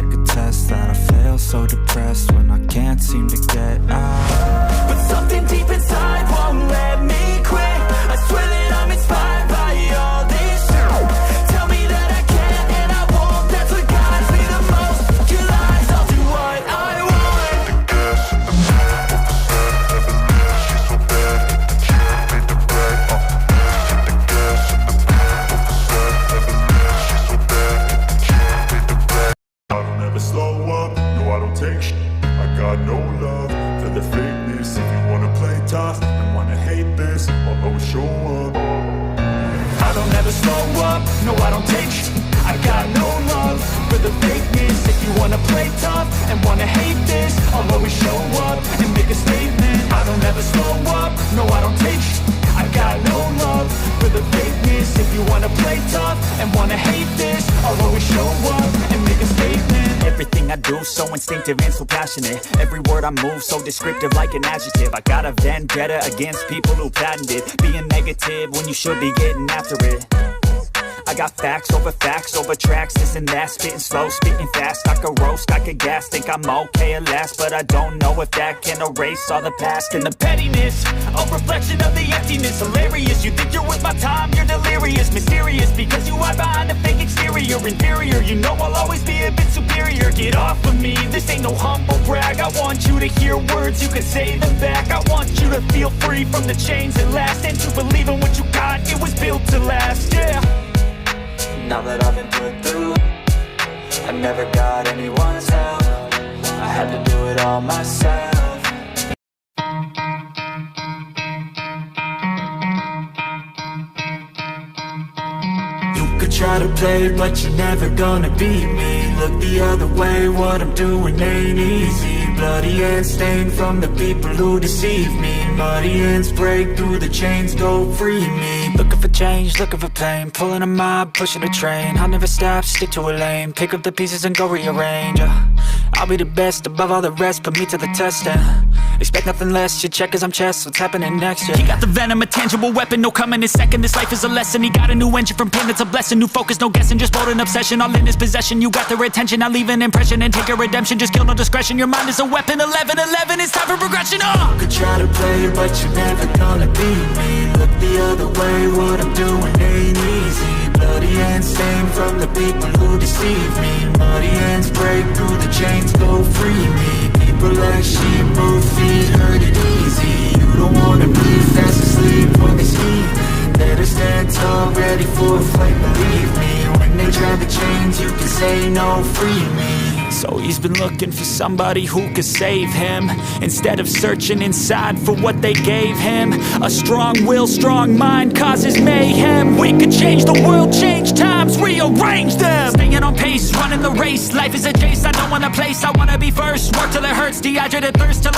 like a test that I fail, so depressed when I can't seem to get out. But something deep inside won't let me quit. I swear that I'm inspired by all this shit. Tell me that I can and I won't. That's what guides me the most. Your lies, I'll do what I want. The gas in the back of the set, never leave. She's so bad, can't make the right. The gas in the back of the set, never leave. She's so bad, can't make the right. I don't ever slow up, no I don't take shit. I got no love for the fakeness. If you wanna play tough and wanna hate this, I'll always show up. I don't ever slow up, no I don't take shit. I got no love for the fakeness. If you wanna play tough and wanna hate this, I'll always show up and make a statement. I don't ever slow up, no I don't take shit. I got no love for the fakeness. If you wanna play tough and wanna hate this, I'll always show up and make a statement. Everything I do so instinctive and so passionate. Every word I move so descriptive like an adjective. I got a vendetta against people who patented being negative when you should be getting after it. I got facts over tracks, this and that. Spitting slow, speaking fast. I could roast, I could gas. Think I'm okay at last, but I don't know if that can erase all the past. And the pettiness, a reflection of the emptiness. Hilarious, you think you're worth my time, you're delirious. Mysterious, because you hide behind a fake exterior. Inferior, you know I'll always be a bit superior. Get off of me, this ain't no humble brag. I want you to hear words, you can say them back. I want you to feel free from the chains that last, and to believe in what you got, it was built to last, yeah. Now that I've been put through, I never got anyone's help. I had to do it all myself. You could try to play, but you're never gonna beat me. Look the other way, what I'm doing ain't easy. Bloody hands stained from the people who deceive me. Muddy hands break through the chains, go free me. Looking for change, looking for pain. Pulling a mob, pushing a train. I'll never stop, stick to a lane. Pick up the pieces and go rearrange. I'll be the best above all the rest, put me to the test and expect nothing less, you check as I'm chess. What's happening next, yeah. He got the venom, a tangible weapon, no coming in second. This life is a lesson, he got a new engine from pain, it's a blessing. New focus, no guessing, just bold and obsession. All in his possession, you got their attention. I'll leave an impression and take a redemption. Just kill, no discretion, your mind is a weapon. 11-11, it's time for progression, You could try to play, but you're never gonna beat me. Look the other way, what I'm doing ain't easy. Bloody hands stained from the people who deceive me. Muddy hands break through the chains, go free me. People like sheep move feet, hurt it easy. You don't wanna be fast asleep when they scheme. Better stand tall, ready for a fight, believe me. When they drag the chains, you can say no, free me. So he's been looking for somebody who could save him, instead of searching inside for what they gave him. A strong will, strong mind causes mayhem. We could change the world, change times, rearrange them. Staying on pace, running the race. Life is a chase, I don't want a place. I wanna be first, work till it hurts, dehydrated thirst till I'm